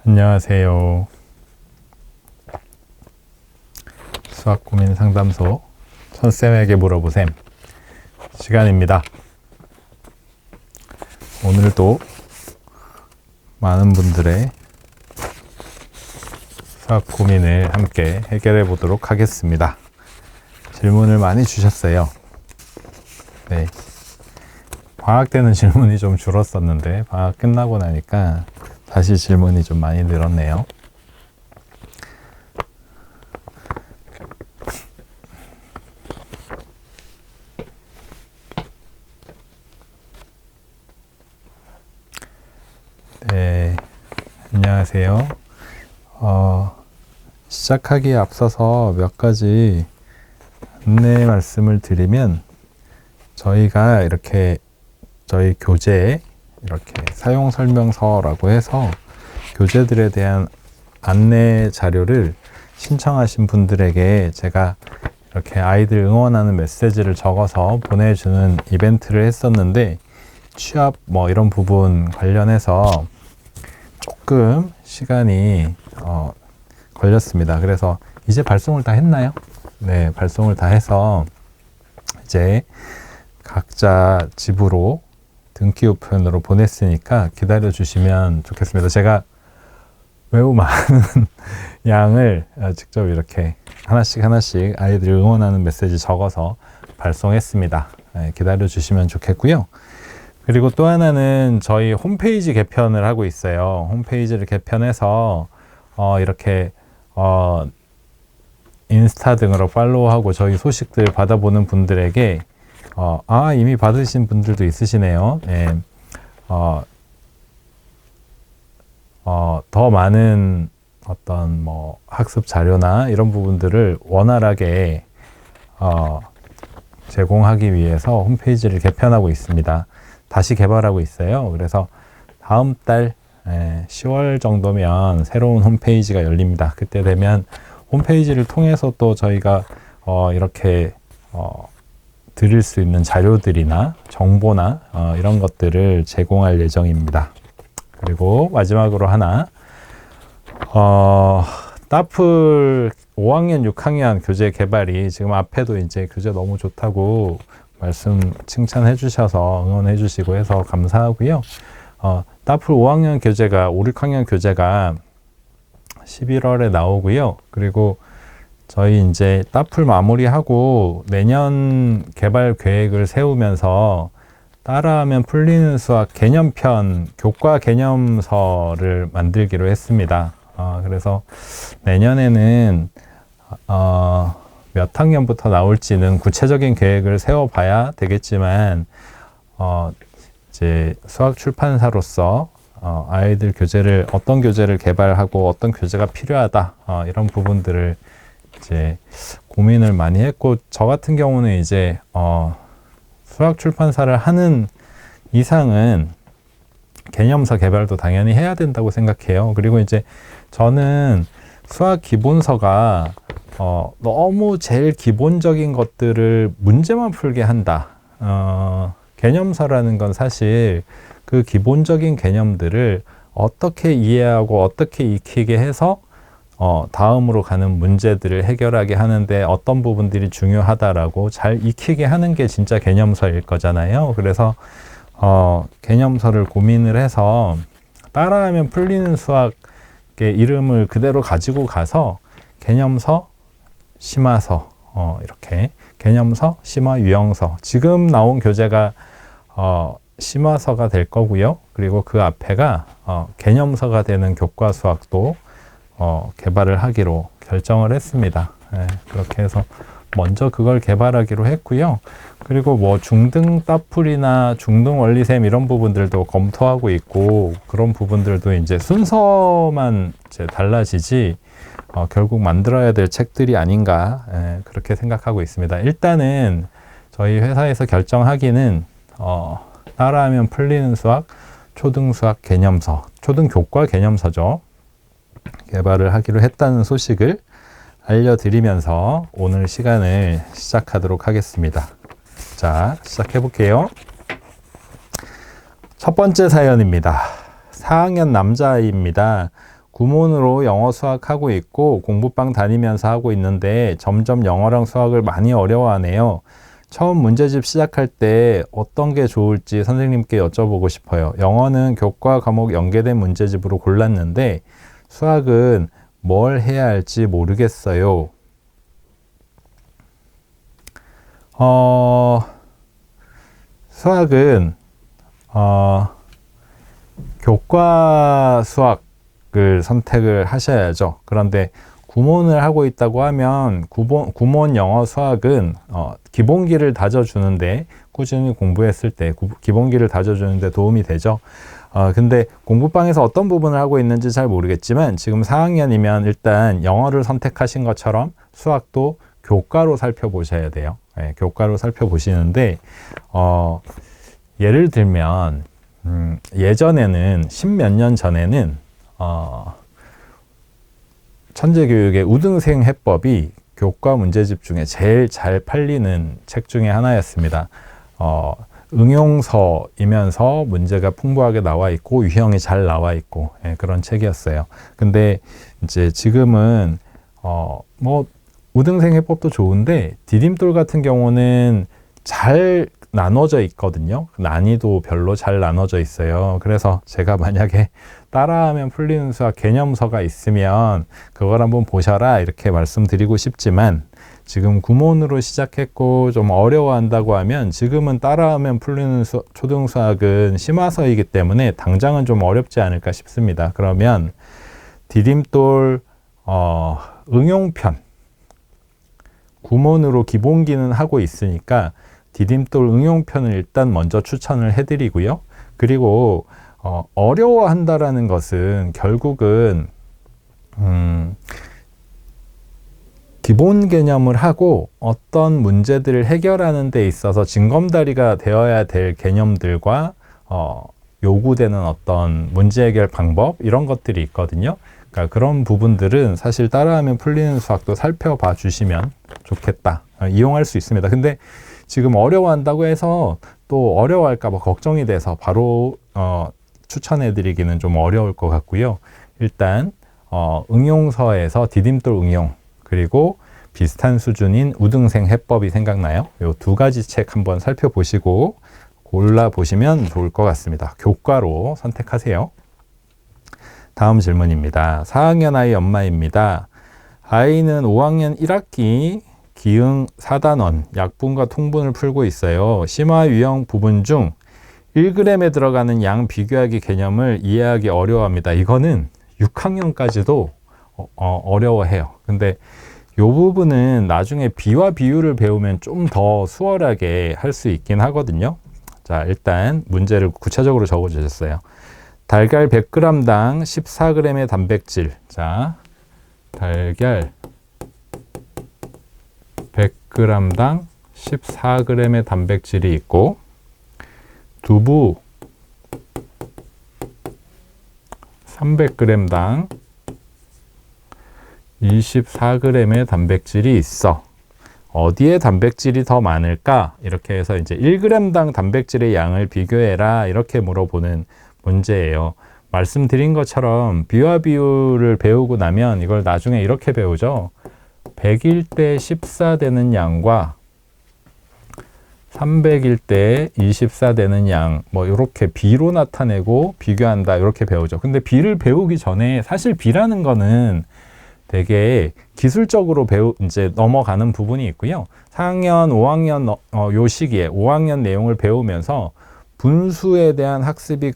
안녕하세요. 수학 고민 상담소 천쌤에게 물어보셈 시간입니다. 오늘도 많은 분들의 수학 고민을 함께 해결해 보도록 하겠습니다. 질문을 많이 주셨어요. 네. 방학 때는 질문이 좀 줄었었는데 방학 끝나고 나니까 다시 질문이 좀 많이 늘었네요. 네, 안녕하세요. 시작하기에 앞서서 몇 가지 안내 말씀을 드리면, 저희가 이렇게 저희 교재에 이렇게 사용 설명서라고 해서 교재들에 대한 안내 자료를 신청하신 분들에게 제가 이렇게 아이들 응원하는 메시지를 적어서 보내주는 이벤트를 했었는데, 취업 이런 부분 관련해서 조금 시간이 걸렸습니다. 그래서 이제 발송을 다 했나요? 네, 발송을 다 해서 이제 각자 집으로 등기 우편으로 보냈으니까 기다려 주시면 좋겠습니다. 제가 매우 많은 양을 직접 이렇게 하나씩 아이들 응원하는 메시지 적어서 발송했습니다. 네, 기다려 주시면 좋겠고요. 그리고 또 하나는 저희 홈페이지 개편을 하고 있어요. 홈페이지를 개편해서 이렇게 인스타 등으로 팔로우하고 저희 소식들 받아보는 분들에게 이미 받으신 분들도 있으시네요. 네. 더 많은 어떤 학습 자료나 이런 부분들을 원활하게 제공하기 위해서 홈페이지를 개편하고 있습니다. 다시 개발하고 있어요. 그래서 다음 달 10월 정도면 새로운 홈페이지가 열립니다. 그때 되면 홈페이지를 통해서 또 저희가 이렇게 드릴 수 있는 자료들이나 정보나 이런 것들을 제공할 예정입니다. 그리고 마지막으로 하나, 따플 5학년, 6학년 교재 개발이 지금 앞에도 이제 교재 너무 좋다고 칭찬해 주셔서 응원해 주시고 해서 감사하고요. 따플 5학년 교재가 5, 6학년 교재가 11월에 나오고요. 그리고 저희 이제 따플 마무리하고 내년 개발 계획을 세우면서 따라하면 풀리는 수학 개념편 교과 개념서를 만들기로 했습니다. 그래서 내년에는 몇 학년부터 나올지는 구체적인 계획을 세워봐야 되겠지만, 이제 수학 출판사로서 아이들 교재를 어떤 교재를 개발하고 어떤 교재가 필요하다 이런 부분들을 이제 고민을 많이 했고, 저 같은 경우는 이제 수학 출판사를 하는 이상은 개념서 개발도 당연히 해야 된다고 생각해요. 그리고 이제 저는 수학 기본서가 너무 제일 기본적인 것들을 문제만 풀게 한다. 개념서라는 건 사실 그 기본적인 개념들을 어떻게 이해하고 어떻게 익히게 해서 다음으로 가는 문제들을 해결하게 하는데 어떤 부분들이 중요하다라고 잘 익히게 하는 게 진짜 개념서일 거잖아요. 그래서 개념서를 고민을 해서 따라하면 풀리는 수학의 이름을 그대로 가지고 가서 개념서, 심화서, 이렇게 개념서, 심화, 유형서, 지금 나온 교재가 심화서가 될 거고요. 그리고 그 앞에가 개념서가 되는 교과 수학도 개발을 하기로 결정을 했습니다. 네, 그렇게 해서 먼저 그걸 개발하기로 했고요. 그리고 중등 따풀이나 중등 원리셈 이런 부분들도 검토하고 있고, 그런 부분들도 이제 순서만 이제 달라지지 결국 만들어야 될 책들이 아닌가, 그렇게 생각하고 있습니다. 일단은 저희 회사에서 결정하기는 따라하면 풀리는 수학, 초등 수학 개념서, 초등 교과 개념서죠. 개발을 하기로 했다는 소식을 알려드리면서 오늘 시간을 시작하도록 하겠습니다. 자, 시작해 볼게요. 첫 번째 사연입니다. 4학년 남자아이입니다. 구몬으로 영어 수학하고 있고 공부방 다니면서 하고 있는데 점점 영어랑 수학을 많이 어려워하네요. 처음 문제집 시작할 때 어떤 게 좋을지 선생님께 여쭤보고 싶어요. 영어는 교과 과목 연계된 문제집으로 골랐는데 수학은 뭘 해야 할지 모르겠어요. 수학은 교과 수학을 선택을 하셔야죠. 그런데 구몬을 하고 있다고 하면 구몬 영어 수학은 기본기를 다져주는데 꾸준히 공부했을 때 기본기를 다져주는데 도움이 되죠. 근데 공부방에서 어떤 부분을 하고 있는지 잘 모르겠지만 지금 4학년이면 일단 영어를 선택하신 것처럼 수학도 교과로 살펴보셔야 돼요. 네, 교과로 살펴보시는데 예를 들면 예전에는 10몇 년 전에는 천재교육의 우등생 해법이 교과 문제집 중에 제일 잘 팔리는 책 중에 하나였습니다. 응용서이면서 문제가 풍부하게 나와 있고 유형이 잘 나와 있고 그런 책이었어요. 근데 이제 지금은 뭐 우등생 해법도 좋은데 디딤돌 같은 경우는 잘 나눠져 있거든요. 난이도 별로 잘 나눠져 있어요. 그래서 제가 만약에 따라하면 풀리는 수학 개념서가 있으면 그걸 한번 보셔라 이렇게 말씀드리고 싶지만 지금 구몬으로 시작했고 좀 어려워한다고 하면 지금은 따라하면 풀리는 초등수학은 심화서이기 때문에 당장은 좀 어렵지 않을까 싶습니다. 그러면 디딤돌 응용편 구몬으로 기본기는 하고 있으니까 디딤돌 응용편을 일단 먼저 추천을 해드리고요. 그리고 어려워한다라는 것은 결국은 기본 개념을 하고 어떤 문제들을 해결하는 데 있어서 징검다리가 되어야 될 개념들과 요구되는 어떤 문제 해결 방법 이런 것들이 있거든요. 그러니까 그런 부분들은 사실 따라하면 풀리는 수학도 살펴봐 주시면 좋겠다. 이용할 수 있습니다. 근데 지금 어려워한다고 해서 또 어려워할까 봐 걱정이 돼서 바로 추천해 드리기는 좀 어려울 것 같고요. 일단 응용서에서 디딤돌 응용 그리고 비슷한 수준인 우등생 해법이 생각나요? 이 두 가지 책 한번 살펴보시고 골라보시면 좋을 것 같습니다. 교과로 선택하세요. 다음 질문입니다. 4학년 아이 엄마입니다. 아이는 5학년 1학기 기응 4단원 약분과 통분을 풀고 있어요. 심화 유형 부분 중 1g에 들어가는 양 비교하기 개념을 이해하기 어려워합니다. 이거는 6학년까지도 어려워해요. 근데 이 부분은 나중에 비와 비율을 배우면 좀 더 수월하게 할 수 있긴 하거든요. 자, 일단 문제를 구체적으로 적어 주셨어요. 달걀 100g당 14g의 단백질. 자, 달걀 100g당 14g의 단백질이 있고 두부 300g당 24g의 단백질이 있어. 어디에 단백질이 더 많을까? 이렇게 해서 이제 1g당 단백질의 양을 비교해라. 이렇게 물어보는 문제예요. 말씀드린 것처럼 비와 비율을 배우고 나면 이걸 나중에 이렇게 배우죠. 100일 때 14 되는 양과 300일 때 24 되는 양, 뭐 이렇게 비로 나타내고 비교한다 이렇게 배우죠. 근데 비를 배우기 전에 사실 비라는 거는 되게 기술적으로 이제 넘어가는 부분이 있고요. 4학년, 5학년 요 시기에 5학년 내용을 배우면서 분수에 대한 학습이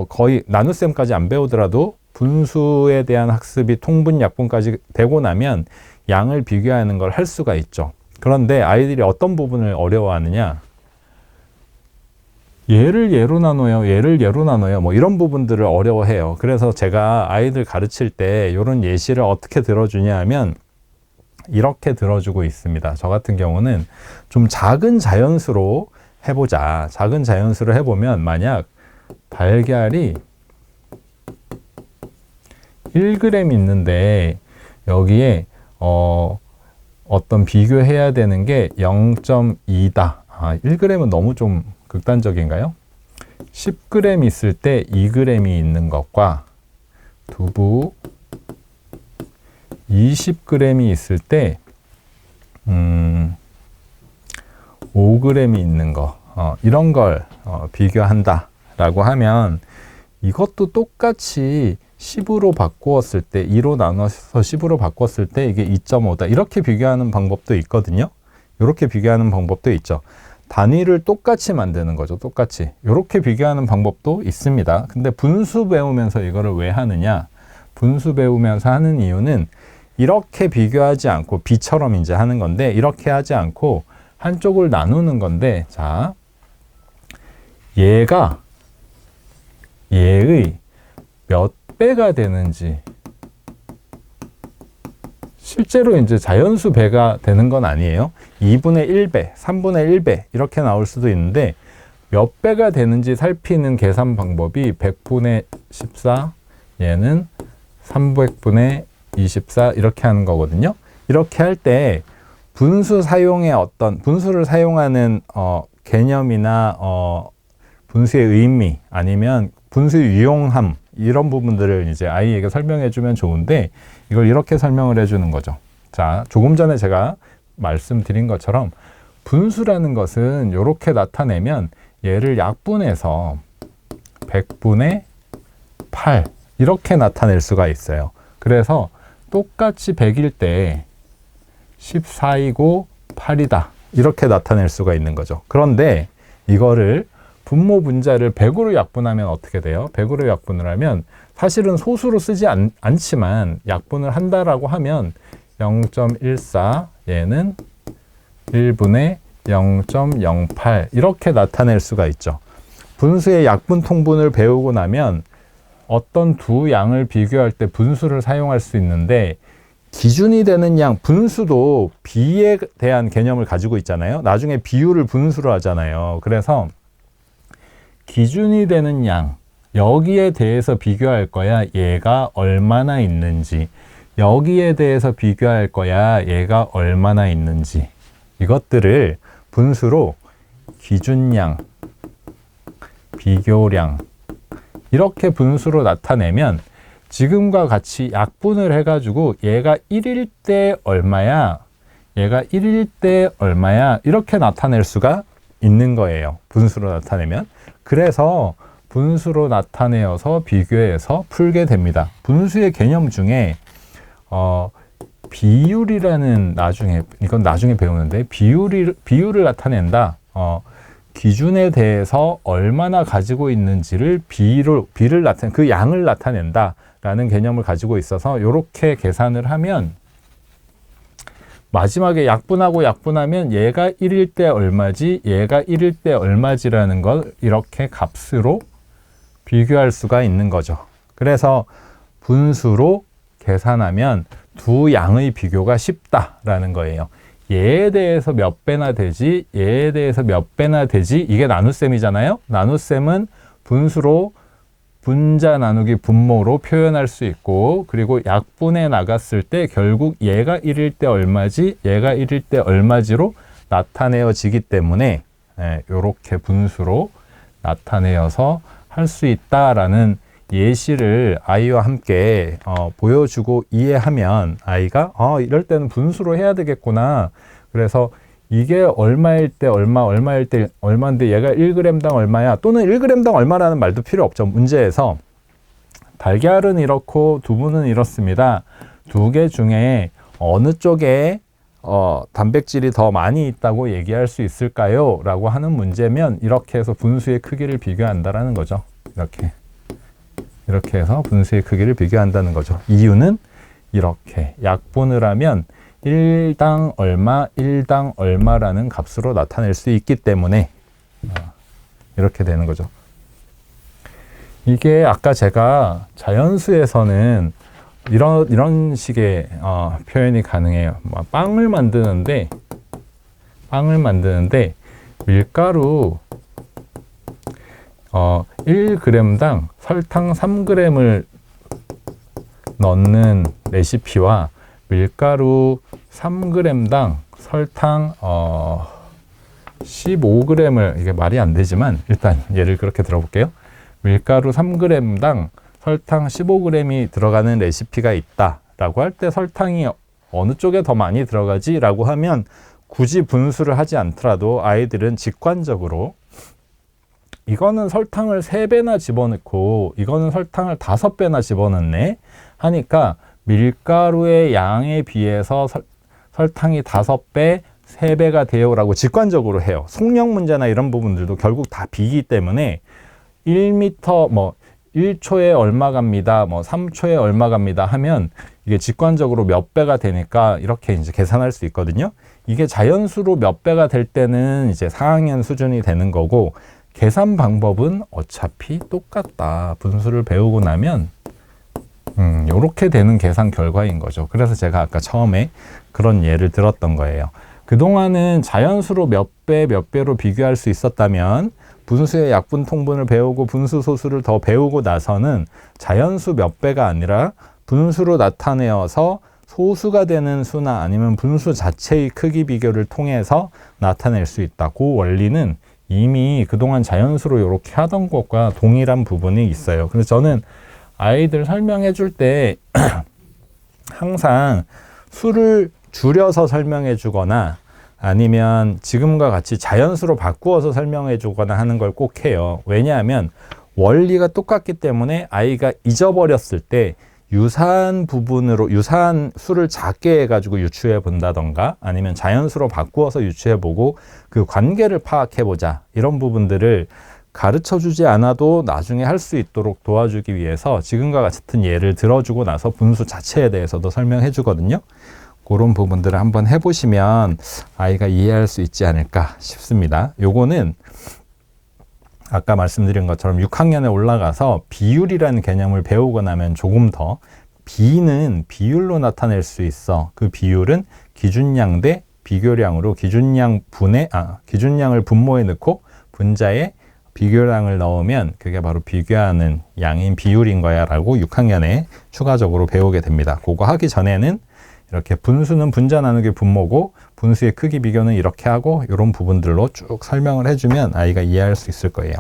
거의 나눗셈까지 안 배우더라도 분수에 대한 학습이 통분, 약분까지 되고 나면 양을 비교하는 걸 할 수가 있죠. 그런데 아이들이 어떤 부분을 어려워하느냐? 얘를 얘로 나눠요. 얘를 얘로 나눠요. 뭐 이런 부분들을 어려워해요. 그래서 제가 아이들 가르칠 때 이런 예시를 어떻게 들어주냐 하면 이렇게 들어주고 있습니다. 저 같은 경우는 좀 작은 자연수로 해보자. 작은 자연수로 해보면 만약 달걀이 1g 있는데 여기에 어떤 비교해야 되는 게 0.2다. 1g은 너무 좀 극단적인가요? 10g 있을 때 2g이 있는 것과 두부 20g이 있을 때 5g이 있는 거, 이런 걸 비교한다 라고 하면, 이것도 똑같이 10으로 바꾸었을 때, 2로 나눠서 10으로 바꿨을 때 이게 2.5다 이렇게 비교하는 방법도 있거든요. 이렇게 비교하는 방법도 있죠. 단위를 똑같이 만드는 거죠. 똑같이 이렇게 비교하는 방법도 있습니다. 근데 분수 배우면서 이거를 왜 하느냐, 분수 배우면서 하는 이유는 이렇게 비교하지 않고, B처럼 이제 하는 건데, 이렇게 하지 않고 한쪽을 나누는 건데, 자, 얘가 얘의 몇 배가 되는지, 실제로 이제 자연수 배가 되는 건 아니에요. 2분의 1배, 3분의 1배 이렇게 나올 수도 있는데, 몇 배가 되는지 살피는 계산 방법이 100분의 14, 얘는 300분의 24 이렇게 하는 거거든요. 이렇게 할 때 분수 사용의 분수를 사용하는 개념이나 분수의 의미, 아니면 분수의 유용함, 이런 부분들을 이제 아이에게 설명해 주면 좋은데, 이걸 이렇게 설명을 해 주는 거죠. 자, 조금 전에 제가 말씀드린 것처럼 분수라는 것은 이렇게 나타내면 얘를 약분해서 100분의 8 이렇게 나타낼 수가 있어요. 그래서 똑같이 100일 때 14이고 8이다 이렇게 나타낼 수가 있는 거죠. 그런데 이거를 분모 분자를 100으로 약분하면 어떻게 돼요? 100으로 약분을 하면, 사실은 소수로 쓰지 않지만 약분을 한다라고 하면 0.14, 얘는 1분의 0.08 이렇게 나타낼 수가 있죠. 분수의 약분 통분을 배우고 나면 어떤 두 양을 비교할 때 분수를 사용할 수 있는데, 기준이 되는 양, 분수도 비에 대한 개념을 가지고 있잖아요. 나중에 비율을 분수로 하잖아요. 그래서 기준이 되는 양, 여기에 대해서 비교할 거야 얘가 얼마나 있는지, 여기에 대해서 비교할 거야 얘가 얼마나 있는지, 이것들을 분수로 기준량, 비교량 이렇게 분수로 나타내면, 지금과 같이 약분을 해가지고 얘가 1일 때 얼마야, 얘가 1일 때 얼마야 이렇게 나타낼 수가 있는 거예요. 분수로 나타내면. 그래서 분수로 나타내어서 비교해서 풀게 됩니다. 분수의 개념 중에 비율이라는, 이건 나중에 배우는데, 비율을 나타낸다. 기준에 대해서 얼마나 가지고 있는지를 비를 나타낸, 그 양을 나타낸다 라는 개념을 가지고 있어서, 이렇게 계산을 하면 마지막에 약분하면 얘가 1일 때 얼마지, 얘가 1일 때 얼마지라는 걸 이렇게 값으로 비교할 수가 있는 거죠. 그래서 분수로 계산하면 두 양의 비교가 쉽다라는 거예요. 얘에 대해서 몇 배나 되지, 얘에 대해서 몇 배나 되지, 이게 나눗셈이잖아요. 나눗셈은 분수로 분자 나누기 분모로 표현할 수 있고, 그리고 약분해 나갔을 때 결국 얘가 1일 때 얼마지, 얘가 1일 때 얼마지로 나타내어지기 때문에 이렇게 분수로 나타내어서 할 수 있다라는 예시를 아이와 함께 보여주고 이해하면, 아이가 이럴 때는 분수로 해야 되겠구나. 그래서 이게 얼마일 때 얼마일 때 얼마인데 얘가 1g당 얼마야, 또는 1g당 얼마라는 말도 필요 없죠. 문제에서 달걀은 이렇고 두부는 이렇습니다. 두 개 중에 어느 쪽에 단백질이 더 많이 있다고 얘기할 수 있을까요? 라고 하는 문제면, 이렇게 해서 분수의 크기를 비교한다라는 거죠. 이렇게 해서 분수의 크기를 비교한다는 거죠. 이유는 이렇게 약분을 하면 1당 얼마, 1당 얼마라는 값으로 나타낼 수 있기 때문에 이렇게 되는 거죠. 이게 아까 제가 자연수에서는 이런 식의 표현이 가능해요. 빵을 만드는데 밀가루 1g당 설탕 3g을 넣는 레시피와 밀가루 3g당 설탕 15g을, 이게 말이 안 되지만 일단 예를 그렇게 들어볼게요. 밀가루 3g당 설탕 15g이 들어가는 레시피가 있다 라고 할 때 설탕이 어느 쪽에 더 많이 들어가지? 라고 하면 굳이 분수를 하지 않더라도 아이들은 직관적으로 이거는 설탕을 3배나 집어넣고 이거는 설탕을 5배나 집어넣네 하니까 밀가루의 양에 비해서 설탕이 5배, 3배가 돼요 라고 직관적으로 해요. 속력 문제나 이런 부분들도 결국 다 비기 때문에 1m 뭐 1초에 얼마 갑니다. 뭐 3초에 얼마 갑니다 하면 이게 직관적으로 몇 배가 되니까 이렇게 이제 계산할 수 있거든요. 이게 자연수로 몇 배가 될 때는 이제 4학년 수준이 되는 거고 계산 방법은 어차피 똑같다. 분수를 배우고 나면 요렇게 되는 계산 결과인 거죠. 그래서 제가 아까 처음에 그런 예를 들었던 거예요. 그동안은 자연수로 몇 배, 몇 배로 비교할 수 있었다면 분수의 약분 통분을 배우고 분수 소수를 더 배우고 나서는 자연수 몇 배가 아니라 분수로 나타내어서 소수가 되는 수나 아니면 분수 자체의 크기 비교를 통해서 나타낼 수 있다. 그 원리는 이미 그동안 자연수로 이렇게 하던 것과 동일한 부분이 있어요. 그래서 저는 아이들 설명해 줄 때 항상 수를 줄여서 설명해 주거나 아니면 지금과 같이 자연수로 바꾸어서 설명해 주거나 하는 걸 꼭 해요. 왜냐하면 원리가 똑같기 때문에 아이가 잊어버렸을 때 유사한 부분으로 유사한 수를 작게 해가지고 유추해 본다던가 아니면 자연수로 바꾸어서 유추해 보고 그 관계를 파악해 보자 이런 부분들을 가르쳐 주지 않아도 나중에 할 수 있도록 도와주기 위해서 지금과 같은 예를 들어주고 나서 분수 자체에 대해서도 설명해 주거든요. 그런 부분들을 한번 해보시면 아이가 이해할 수 있지 않을까 싶습니다. 요거는 아까 말씀드린 것처럼 6학년에 올라가서 비율이라는 개념을 배우고 나면 조금 더 B는 비율로 나타낼 수 있어. 그 비율은 기준량 대 비교량으로 기준량을 분모에 넣고 분자에 비교량을 넣으면 그게 바로 비교하는 양인 비율인 거야 라고 6학년에 추가적으로 배우게 됩니다. 그거 하기 전에는 이렇게 분수는 분자 나누기 분모고 분수의 크기 비교는 이렇게 하고 이런 부분들로 쭉 설명을 해주면 아이가 이해할 수 있을 거예요.